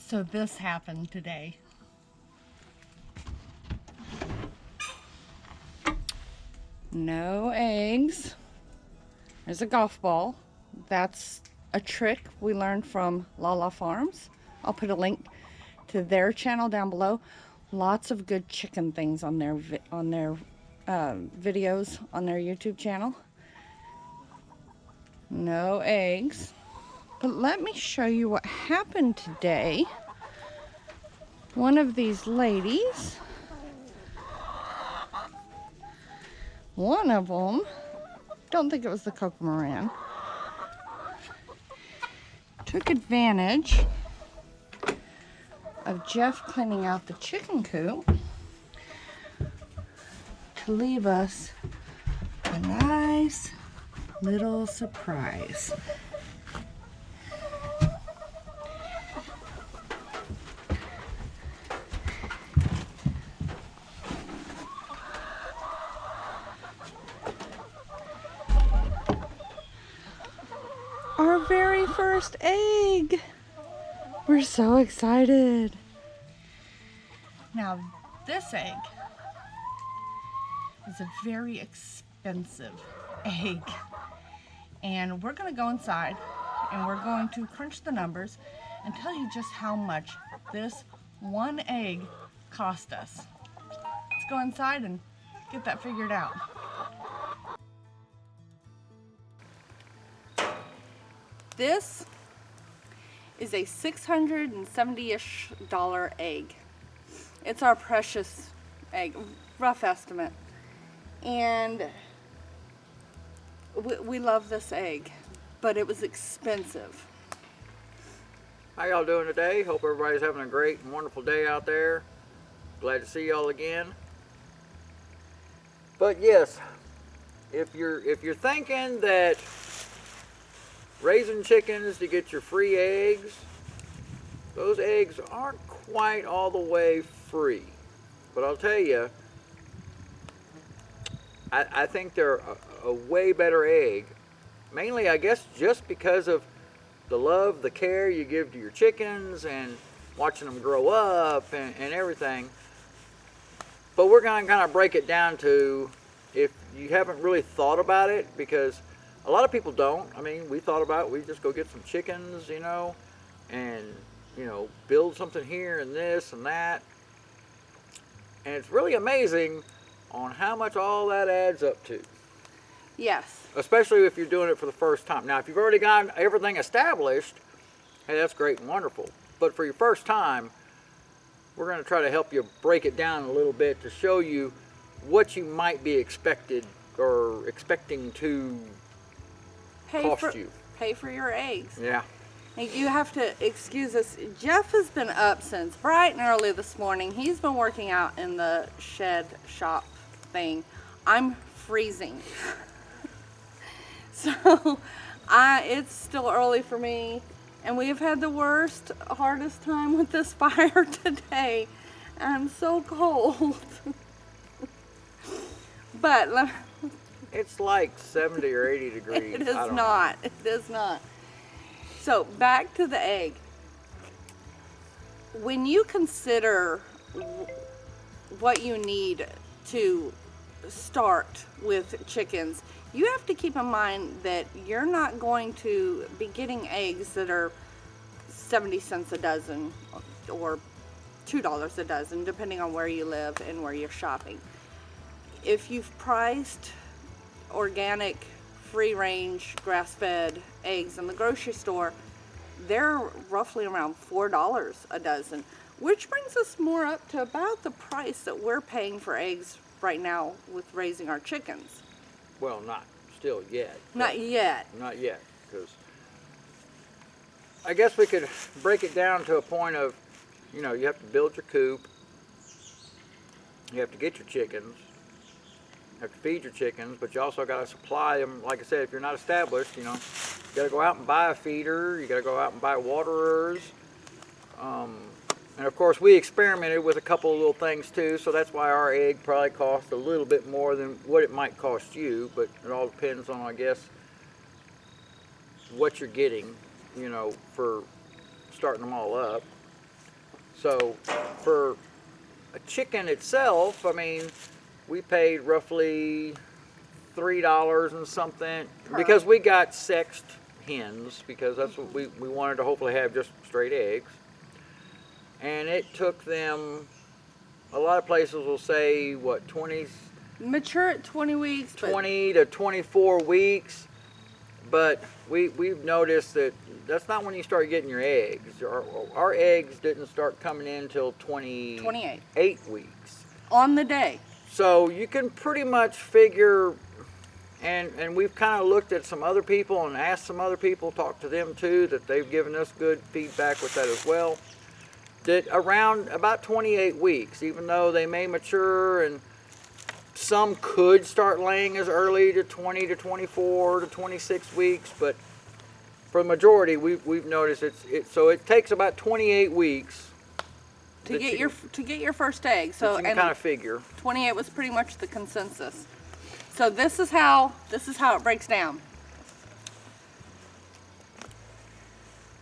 So this happened today. No eggs. There's a golf ball. That's a trick we learned from Lala Farms. I'll put a link to their channel down below. Lots of good chicken things on their videos on their YouTube channel. No eggs. But let me show you what happened today. One of these ladies, one of them, don't think it was the Coco Moran, took advantage of Jeff cleaning out the chicken coop to leave us a nice little surprise. Our very first egg. We're so excited. Now, this egg is a very expensive egg. And we're going to go inside and we're going to crunch the numbers and tell you just how much this one egg cost us. Let's go inside and get that figured out. This is a $670-ish egg. It's our precious egg, rough estimate. And we love this egg, but it was expensive. How y'all doing today? Hope everybody's having a great and wonderful day out there. Glad to see y'all again. But yes, if you're thinking that raising chickens to get your free eggs, those eggs aren't quite all the way free. But I'll tell you, I think they're a way better egg. Mainly, I guess, just because of the love, the care you give to your chickens and watching them grow up and everything. But we're going to kind of break it down to, if you haven't really thought about it, because a lot of people don't. I mean, we thought about it. We just go get some chickens, you know, and, you know, build something here and this and that. And it's really amazing on how much all that adds up to. Yes. Especially if you're doing it for the first time. Now, if you've already got everything established, hey, that's great and wonderful. But for your first time, we're going to try to help you break it down a little bit to show you what you might be expecting to cost you. Pay for your eggs. Yeah. And you have to excuse us. Jeff has been up since bright and early this morning. He's been working out in the shed shop thing. I'm freezing. So it's still early for me, and we've had the hardest time with this fire today. I'm so cold. But it's like 70 or 80 degrees. It is not. It is not. So back to the egg. When you consider what you need to start with chickens, you have to keep in mind that you're not going to be getting eggs that are 70 cents a dozen or $2 a dozen, depending on where you live and where you're shopping. If you've priced organic, free-range, grass-fed eggs in the grocery store, they're roughly around $4 a dozen, which brings us more up to about the price that we're paying for eggs right now with raising our chickens. Well, not still yet. Not yet. Not yet, because I guess we could break it down to a point of, you know, you have to build your coop, you have to get your chickens, you have to feed your chickens, but you also got to supply them. Like I said, if you're not established, you know, you got to go out and buy a feeder, you got to go out and buy waterers, and of course we experimented with a couple of little things too, so that's why our egg probably cost a little bit more than what it might cost you, but it all depends on, I guess, what you're getting, you know, for starting them all up. So for a chicken itself, I mean, we paid roughly $3 and something because we got sexed hens because that's what we wanted to hopefully have just straight eggs. And it took them, a lot of places will say, what, 20? Mature at 20 weeks. 20 to 24 weeks. But we've noticed that that's not when you start getting your eggs. Our eggs didn't start coming in until 28 weeks. On the day. So you can pretty much figure, and we've kind of looked at some other people and asked some other people, talked to them too, that they've given us good feedback with that as well, that around about 28 weeks, even though they may mature and some could start laying as early to 20 to 24 to 26 weeks, but for the majority, we've noticed so it takes about 28 weeks to get your first egg. So you can kind of figure 28 was pretty much the consensus. So this is how it breaks down.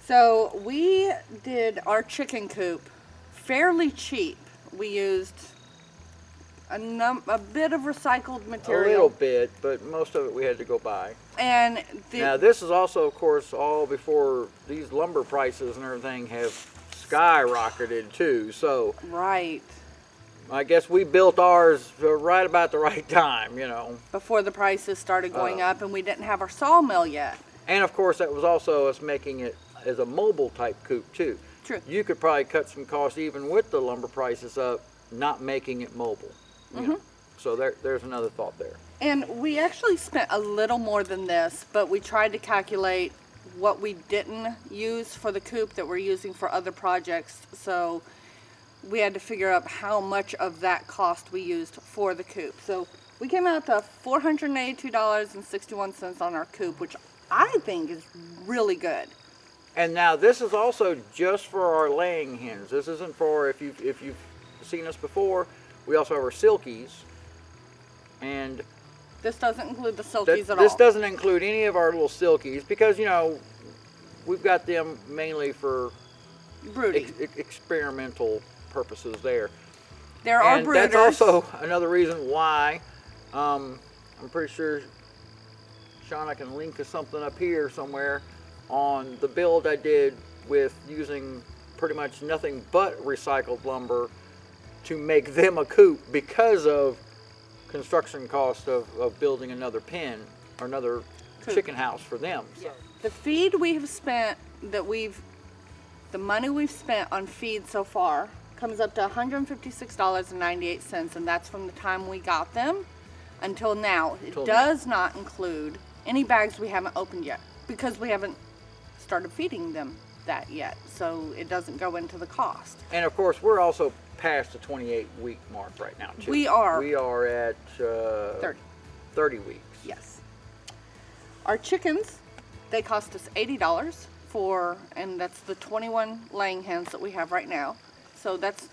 So we did our chicken coop fairly cheap. We used a bit of recycled material. A little bit, but most of it we had to go buy. And now this is also, of course, all before these lumber prices and everything have skyrocketed too. So right. I guess we built ours right about the right time, you know. Before the prices started going up, and we didn't have our sawmill yet. And of course, that was also us making it as a mobile type coop too. True. You could probably cut some costs even with the lumber prices up, not making it mobile. You know? So there's another thought there. And we actually spent a little more than this, but we tried to calculate what we didn't use for the coop that we're using for other projects. So we had to figure out how much of that cost we used for the coop. So we came out to $482.61 on our coop, which I think is really good. And now this is also just for our laying hens. This isn't for, if you've seen us before, we also have our silkies. And this doesn't include the silkies at all. This doesn't include any of our little silkies because, you know, we've got them mainly for brooding, experimental purposes there. There are brooders. That's also another reason why I'm pretty sure Shauna can link to something up here somewhere on the build I did with using pretty much nothing but recycled lumber to make them a coop because of construction cost of building another pen or another chicken house for them. So. The feed we have spent, the money we've spent on feed so far comes up to $156.98, and that's from the time we got them until now. It does not include any bags we haven't opened yet because we haven't started feeding them that yet, so it doesn't go into the cost. And of course, we're also past the 28-week mark right now too. We are. We are at 30 weeks. Yes. Our chickens, they cost us $80 and that's the 21 laying hens that we have right now. So that's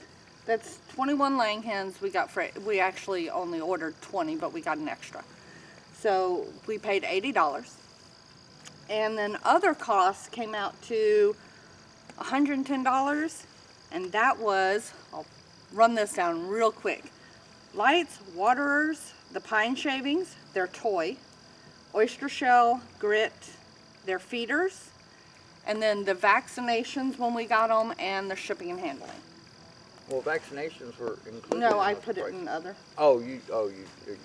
21 laying hens we got we actually only ordered 20, but we got an extra. So we paid $80. And then other costs came out to $110, and that was, I'll run this down real quick. Lights, waterers, the pine shavings, their toy, oyster shell, grit, their feeders, and then the vaccinations when we got them, and the shipping and handling. Well, vaccinations were included. No, I put it in other. Oh, you.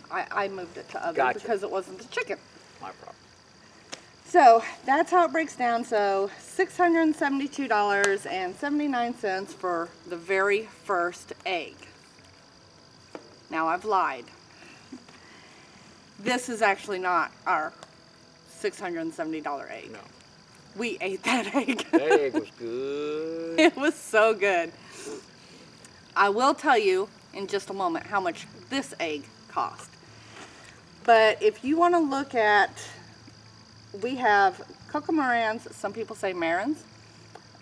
I moved it to other Gotcha. because it wasn't a chicken. My problem. So that's how it breaks down. So $672.79 for the very first egg. Now I've lied. This is actually not our $670 egg. No. We ate that egg. That egg was good. It was so good. I will tell you in just a moment how much this egg cost. But if you want to look at, we have Cocomorans, some people say Marans,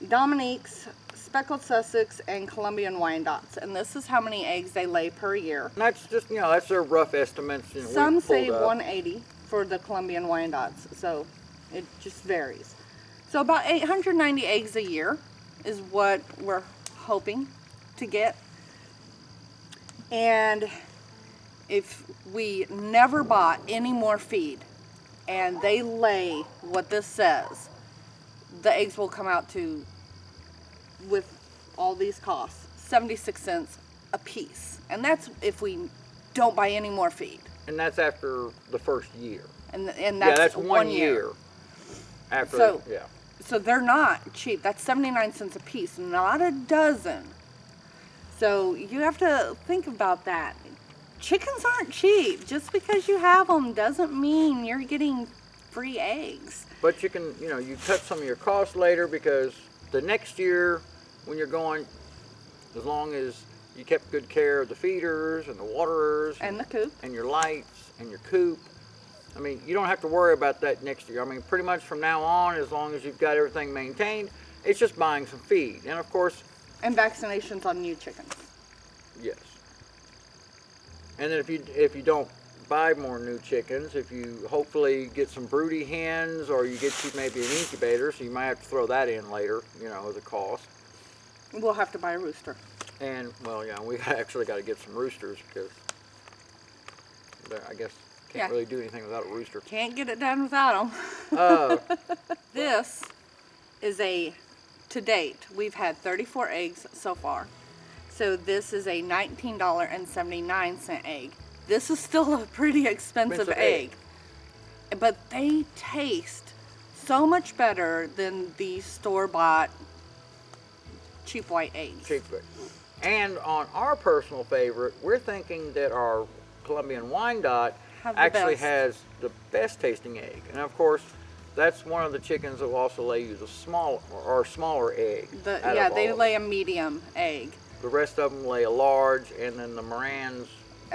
Dominiques, Speckled Sussex, and Colombian Wyandottes. And this is how many eggs they lay per year. And that's just, that's their rough estimates. Some say 180 for the Colombian Wyandottes, so it just varies. So about 890 eggs a year is what we're hoping to get. And if we never bought any more feed and they lay what this says, the eggs will come out to, with all these costs, 76 cents a piece. And that's if we don't buy any more feed. And that's after the first year. And that's, yeah, that's 1 year. After, so, yeah. So they're not cheap. That's 79 cents a piece, not a dozen. So you have to think about that. Chickens aren't cheap. Just because you have them doesn't mean you're getting free eggs. But you can, you cut some of your costs later, because the next year when you're going, as long as you kept good care of the feeders and the waterers and the coop and your lights and your coop, I mean, you don't have to worry about that next year. I mean, pretty much from now on, as long as you've got everything maintained, it's just buying some feed. And of course, and vaccinations on new chickens. Yes. And then if you don't buy more new chickens, if you hopefully get some broody hens, or you get you maybe an incubator, so you might have to throw that in later, as a cost. We'll have to buy a rooster. And, well, yeah, we actually got to get some roosters, because I guess can't really do anything without a rooster. Can't get it done without them. This is to date, we've had 34 eggs so far. So this is a $19.79 egg. This is still a pretty expensive egg. But they taste so much better than the store-bought cheap white eggs. Cheap white. And on our personal favorite, we're thinking that our Colombian Wyandotte actually has the best tasting egg. And of course, that's one of the chickens that will also lay you the smaller egg. They lay a medium egg. The rest of them lay a large, and then the Morans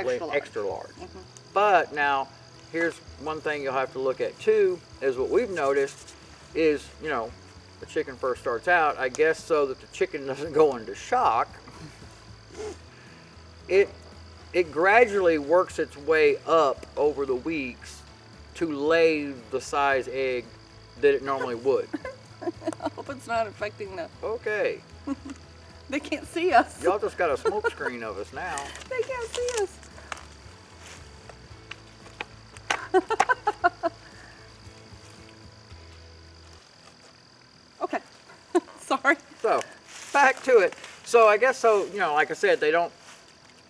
lay extra large. Mm-hmm. But now, here's one thing you'll have to look at too, is what we've noticed is, the chicken first starts out, I guess so that the chicken doesn't go into shock, it gradually works its way up over the weeks to lay the size egg that it normally would. I hope it's not affecting the... Okay. They can't see us. Y'all just got a smoke screen of us now. They can't see us. Okay. Sorry. So, back to it. So I guess like I said, they don't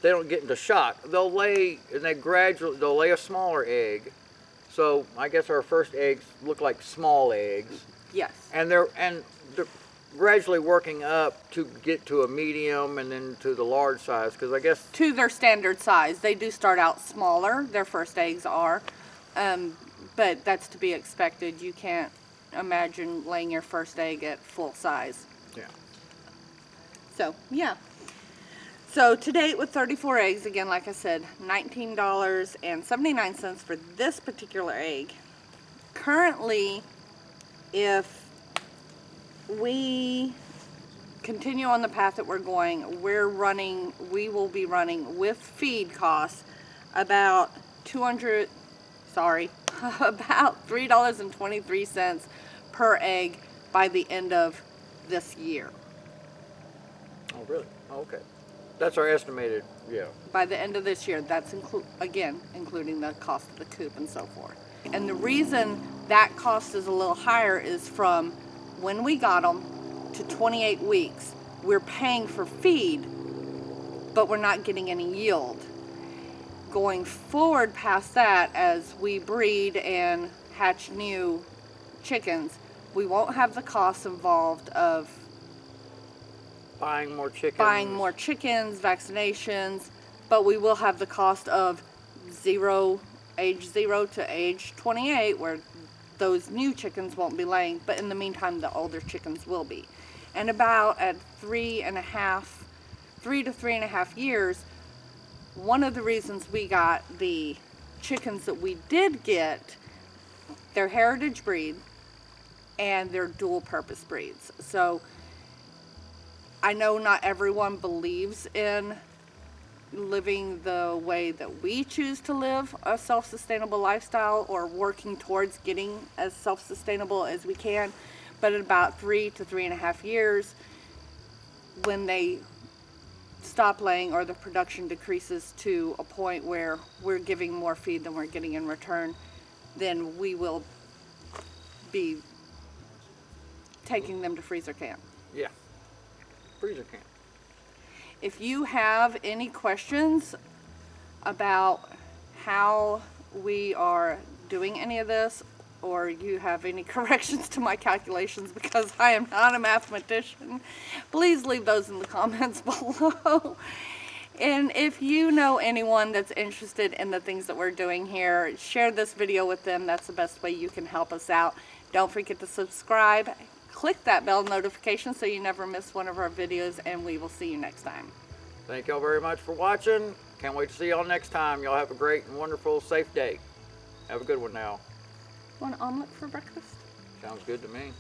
get into shock. They'll lay a smaller egg. So I guess our first eggs look like small eggs. Yes. And they're gradually working up to get to a medium and then to the large size, because I guess to their standard size. They do start out smaller. Their first eggs are, but that's to be expected. You can't imagine laying your first egg at full size. Yeah. So, yeah. So, to date with 34 eggs, again, like I said, $19.79 for this particular egg. Currently, if we continue on the path that we're going, we will be running with feed costs about about $3.23 per egg by the end of this year. Oh, really? Oh, okay. That's our estimated, yeah. By the end of this year, that's including the cost of the coop and so forth. And the reason that cost is a little higher is from when we got them to 28 weeks, we're paying for feed, but we're not getting any yield. Going forward past that, as we breed and hatch new chickens, we won't have the costs involved of buying more chickens, vaccinations, but we will have the cost of age 0 to age 28, where those new chickens won't be laying, but in the meantime, the older chickens will be. And about at 3 to 3.5 years, one of the reasons we got the chickens that we did get, they're heritage breed and they're dual purpose breeds. So I know not everyone believes in living the way that we choose to live, a self-sustainable lifestyle, or working towards getting as self-sustainable as we can. But in about 3 to 3.5 years, when they stop laying or the production decreases to a point where we're giving more feed than we're getting in return, then we will be taking them to freezer camp. Yeah. Freezer camp. If you have any questions about how we are doing any of this, or you have any corrections to my calculations, because I am not a mathematician, please leave those in the comments below. And if you know anyone that's interested in the things that we're doing here, share this video with them. That's the best way you can help us out. Don't forget to subscribe. Click that bell notification so you never miss one of our videos, and we will see you next time. Thank y'all very much for watching. Can't wait to see y'all next time. Y'all have a great and wonderful, safe day. Have a good one now. Want an omelet for breakfast? Sounds good to me.